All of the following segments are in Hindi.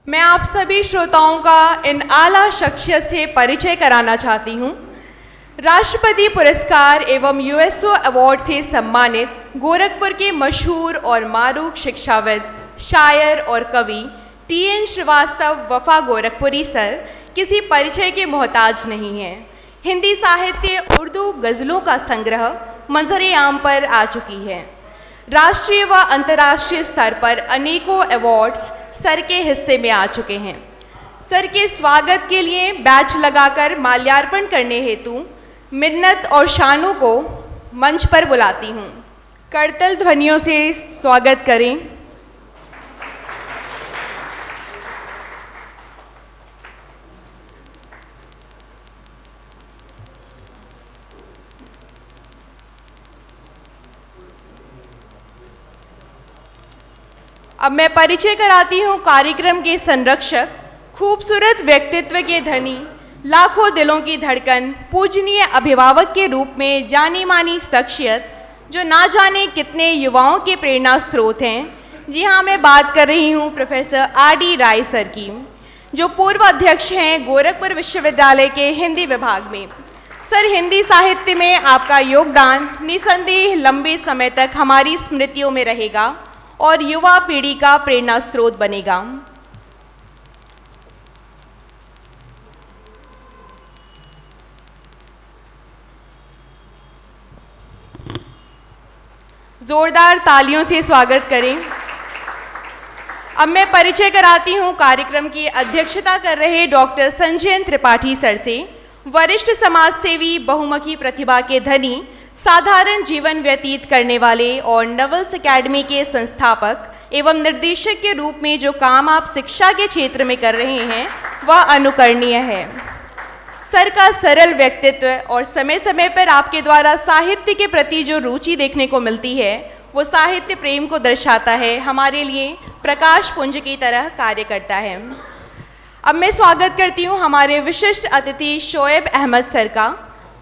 मैं आप सभी श्रोताओं का इन आला शख्सियत से परिचय कराना चाहती हूँ। राष्ट्रपति पुरस्कार एवं यूएसओ अवार्ड से सम्मानित गोरखपुर के मशहूर और मारूफ शिक्षाविद, शायर और कवि TN श्रीवास्तव वफा गोरखपुरी सर किसी परिचय के मोहताज नहीं हैं। हिंदी साहित्य उर्दू गज़लों का संग्रह मंजर आम पर आ चुकी है। राष्ट्रीय व अंतर्राष्ट्रीय स्तर पर अनेकों अवार्ड्स सर के हिस्से में आ चुके हैं। सर के स्वागत के लिए बैच लगाकर माल्यार्पण करने हेतु मिन्नत और शानू को मंच पर बुलाती हूँ। करतल ध्वनियों से स्वागत करें। अब मैं परिचय कराती हूँ कार्यक्रम के संरक्षक, खूबसूरत व्यक्तित्व के धनी, लाखों दिलों की धड़कन, पूजनीय अभिभावक के रूप में जानी मानी शख्सियत जो ना जाने कितने युवाओं के प्रेरणा स्रोत हैं। जी हाँ, मैं बात कर रही हूँ प्रोफेसर RD राय सर की, जो पूर्व अध्यक्ष हैं गोरखपुर विश्वविद्यालय के हिंदी विभाग में। सर, हिंदी साहित्य में आपका योगदान निसंदेह लंबे समय तक हमारी स्मृतियों में रहेगा और युवा पीढ़ी का प्रेरणा स्रोत बनेगा। जोरदार तालियों से स्वागत करें। अब मैं परिचय कराती हूं कार्यक्रम की अध्यक्षता कर रहे डॉक्टर संजय त्रिपाठी सर से, वरिष्ठ समाजसेवी, बहुमुखी प्रतिभा के धनी, साधारण जीवन व्यतीत करने वाले और नवल्स एकेडमी के संस्थापक एवं निर्देशक के रूप में जो काम आप शिक्षा के क्षेत्र में कर रहे हैं वह अनुकरणीय है। सर का सरल व्यक्तित्व और समय समय पर आपके द्वारा साहित्य के प्रति जो रुचि देखने को मिलती है वो साहित्य प्रेम को दर्शाता है, हमारे लिए प्रकाश पुंज की तरह कार्य करता है। अब मैं स्वागत करती हूँ हमारे विशिष्ट अतिथि शोएब अहमद सर का,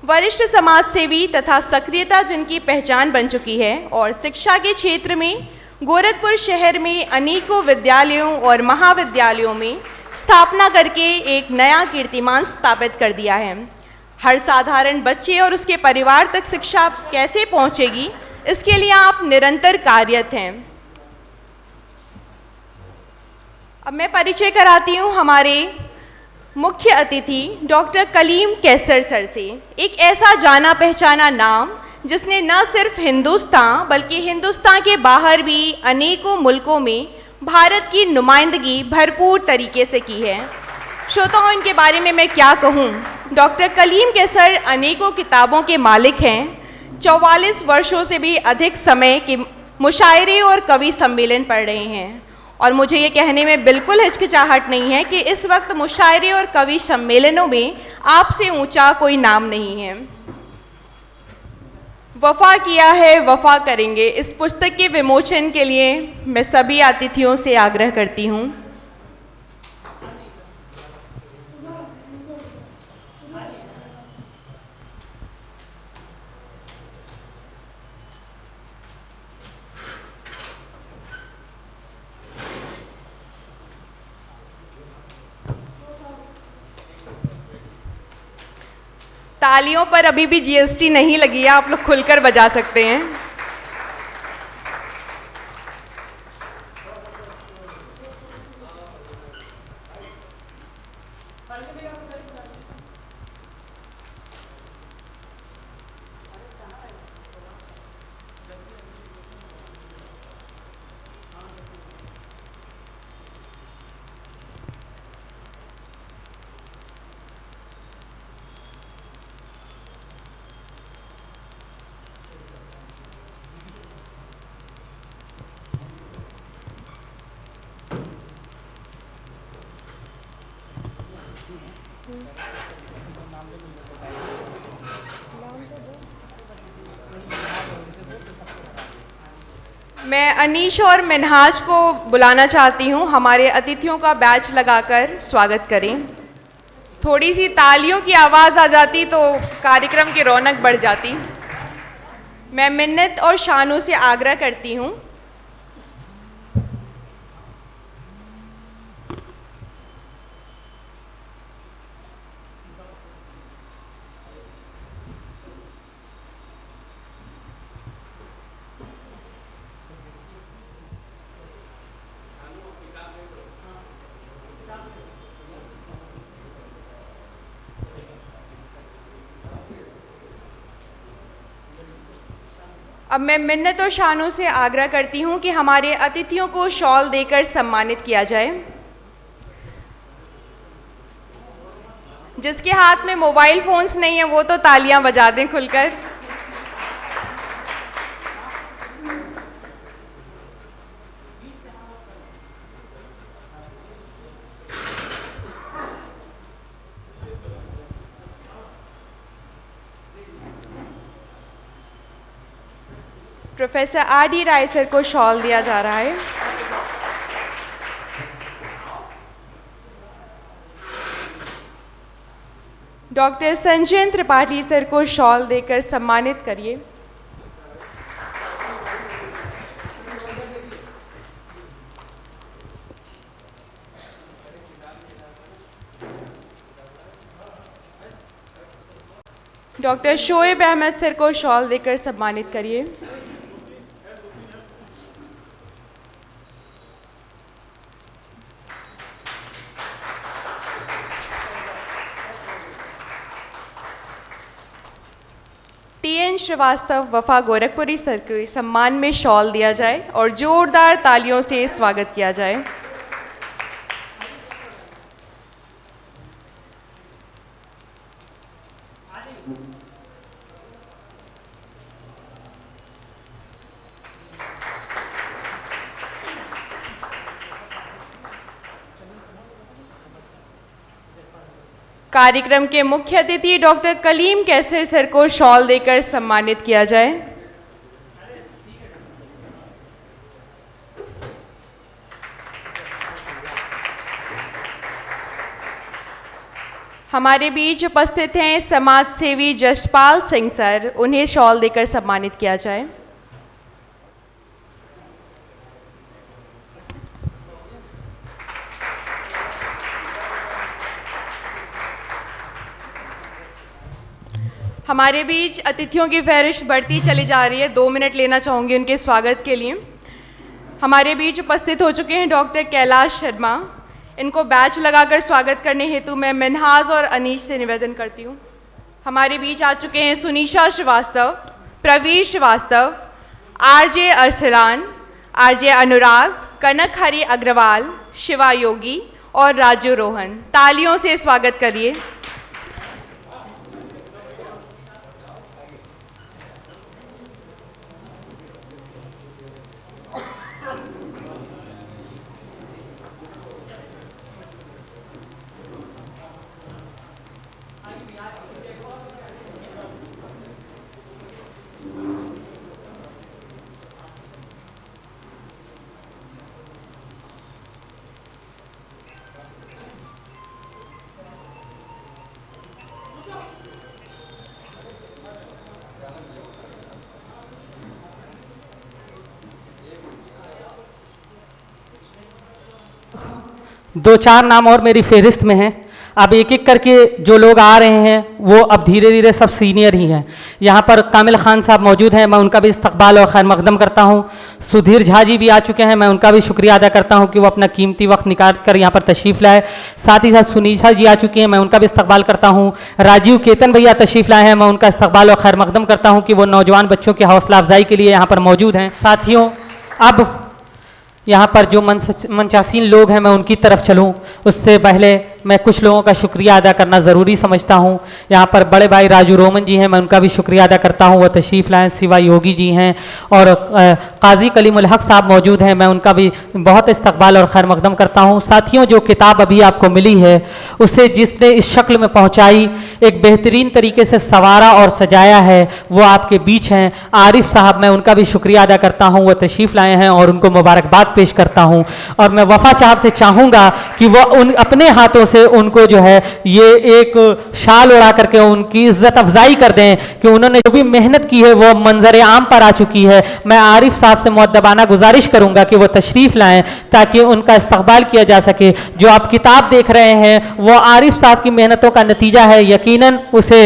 वरिष्ठ समाजसेवी तथा सक्रियता जिनकी पहचान बन चुकी है और शिक्षा के क्षेत्र में गोरखपुर शहर में अनेकों विद्यालयों और महाविद्यालयों में स्थापना करके एक नया कीर्तिमान स्थापित कर दिया है। हर साधारण बच्चे और उसके परिवार तक शिक्षा कैसे पहुंचेगी, इसके लिए आप निरंतर कार्यरत हैं। अब मैं परिचय कराती हूँ हमारे मुख्य अतिथि डॉक्टर कलीम कैसर सर से, एक ऐसा जाना पहचाना नाम जिसने न सिर्फ हिंदुस्तान बल्कि हिंदुस्तान के बाहर भी अनेकों मुल्कों में भारत की नुमाइंदगी भरपूर तरीके से की है। श्रोताओं, इनके बारे में मैं क्या कहूँ। डॉक्टर कलीम कैसर अनेकों किताबों के मालिक हैं। 44 वर्षों से भी अधिक समय के मुशायरे और कवि सम्मेलन पढ़ रहे हैं और मुझे ये कहने में बिल्कुल हिचकिचाहट नहीं है कि इस वक्त मुशायरे और कवि सम्मेलनों में आपसे ऊंचा कोई नाम नहीं है। वफा किया है वफा करेंगे, इस पुस्तक के विमोचन के लिए मैं सभी अतिथियों से आग्रह करती हूँ। तालियों पर अभी भी GST नहीं लगी है, आप लोग खुलकर बजा सकते हैं। मैं अनीश और मिनहाज को बुलाना चाहती हूँ, हमारे अतिथियों का बैच लगाकर स्वागत करें। थोड़ी सी तालियों की आवाज़ आ जाती तो कार्यक्रम की रौनक बढ़ जाती। मैं मिन्नत और शानू से आग्रह करती हूँ अब मैं मिन्नत और शानों से आग्रह करती हूं कि हमारे अतिथियों को शॉल देकर सम्मानित किया जाए। जिसके हाथ में मोबाइल फोन्स नहीं है वो तो तालियां बजा दें खुलकर। Professor R D. राय सर को शॉल दिया जा रहा है। डॉक्टर संजय त्रिपाठी सर को शॉल देकर सम्मानित करिए। डॉक्टर शोएब अहमद सर को शॉल देकर सम्मानित करिए। टी.एन. श्रीवास्तव वफा गोरखपुरी सर के सम्मान में शॉल दिया जाए और जोरदार तालियों से स्वागत किया जाए। कार्यक्रम के मुख्य अतिथि डॉक्टर कलीम कैसर सर को शॉल देकर सम्मानित किया जाए। हमारे बीच उपस्थित हैं समाज सेवी जसपाल सिंह सर, उन्हें शॉल देकर सम्मानित किया जाए। हमारे बीच अतिथियों की फहरिस्त बढ़ती चली जा रही है। 2 मिनट लेना चाहूँगी उनके स्वागत के लिए। हमारे बीच उपस्थित हो चुके हैं डॉक्टर कैलाश शर्मा। इनको बैच लगाकर स्वागत करने हेतु मैं मिनहाज और अनीश से निवेदन करती हूँ। हमारे बीच आ चुके हैं सुनीशा श्रीवास्तव, प्रवीर श्रीवास्तव, आरजे अरसलान, आरजे अनुराग, कनक हरि अग्रवाल, शिवा योगी और राजू रोहन। तालियों से स्वागत करिए। दो चार नाम और मेरी फहरिस्त में हैं। अब एक एक करके जो लोग आ रहे हैं वो अब धीरे धीरे सब सीनियर ही हैं। यहाँ पर कामिल खान साहब मौजूद हैं, मैं उनका भी इस्तकबाल और खैर मकदम करता हूँ। सुधीर झा जी भी आ चुके हैं, मैं उनका भी शुक्रिया अदा करता हूँ कि वो अपना कीमती वक्त निकाल कर यहाँ पर तशरीफ़ लाए। साथ ही साथ सुनीशा जी आ चुकी हैं, मैं उनका भी इस्तकबाल करता हूँ। राजीव केतन भैया तशरीफ़ लाए हैं, मैं उनका इस्तकबाल और खैर मकदम करता हूँ कि वो नौजवान बच्चों की हौसला अफजाई के लिए यहाँ पर मौजूद हैं। साथियों, अब यहाँ पर जो मंचासीन लोग हैं मैं उनकी तरफ चलूँ उससे पहले मैं कुछ लोगों का शुक्रिया अदा करना ज़रूरी समझता हूँ। यहाँ पर बड़े भाई राजू रोमन जी हैं, मैं उनका भी शुक्रिया अदा करता हूँ। वह तशरीफ़ लाएँ। सिवा योगी जी हैं और काजी कलीमुल हक साहब मौजूद हैं, मैं उनका भी बहुत इस्तकबाल और खैर मकदम करता हूँ। साथियों, जो किताब अभी आपको मिली है उसे जिसने इस शक्ल में पहुँचाई, एक बेहतरीन तरीके से संवारा और सजाया है, वो आपके बीच हैं आरिफ साहब, मैं उनका भी शुक्रिया अदा करता हूँ। वह तशरीफ़ लाए हैं और उनको मुबारकबाद पेश करता हूँ। और मैं वफ़ा साहब से चाहूँगा कि वह उन अपने हाथों से उनको जो है ये एक शाल उड़ा करके उनकी इज्जत अफजाई कर दें कि उन्होंने जो भी मेहनत की है वो मंजर आम पर आ चुकी है। मैं आरिफ साहब से मुअद्दबाना गुजारिश करूंगा कि वो तशरीफ़ लाएं ताकि उनका इस्तकबाल किया जा सके। जो आप किताब देख रहे हैं वो आरिफ साहब की मेहनतों का नतीजा है, यकीनन उसे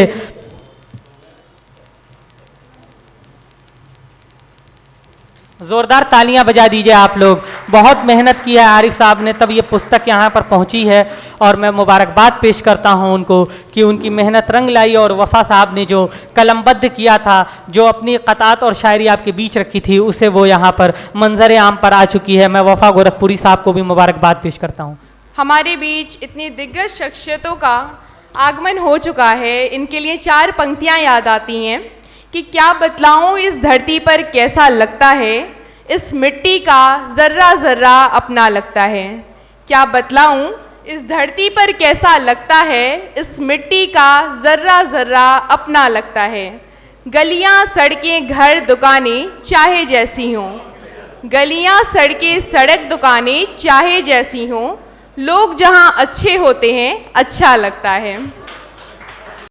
ज़ोरदार तालियां बजा दीजिए आप लोग। बहुत मेहनत की है आरिफ साहब ने, तब ये पुस्तक यहाँ पर पहुँची है और मैं मुबारकबाद पेश करता हूँ उनको कि उनकी मेहनत रंग लाई। और वफ़ा साहब ने जो कलमबद्ध किया था, जो अपनी क़तात और शायरी आपके बीच रखी थी, उसे वो यहाँ पर मंजर आम पर आ चुकी है। मैं वफ़ा गोरखपुरी साहब को भी मुबारकबाद पेश करता हूँ। हमारे बीच इतनी दिग्गज शख्सियतों का आगमन हो चुका है, इनके लिए 4 पंक्तियाँ याद आती हैं कि क्या बतलाऊं इस धरती पर कैसा लगता है, इस मिट्टी का ज़र्रा ज़र्रा अपना लगता है। क्या बतलाऊं इस धरती पर कैसा लगता है, इस मिट्टी का ज़र्रा ज़र्रा अपना लगता है। गलियां सड़कें घर दुकानें चाहे जैसी हों, गलियां सड़कें सड़क दुकानें चाहे जैसी हों, लोग जहां अच्छे होते हैं अच्छा लगता है।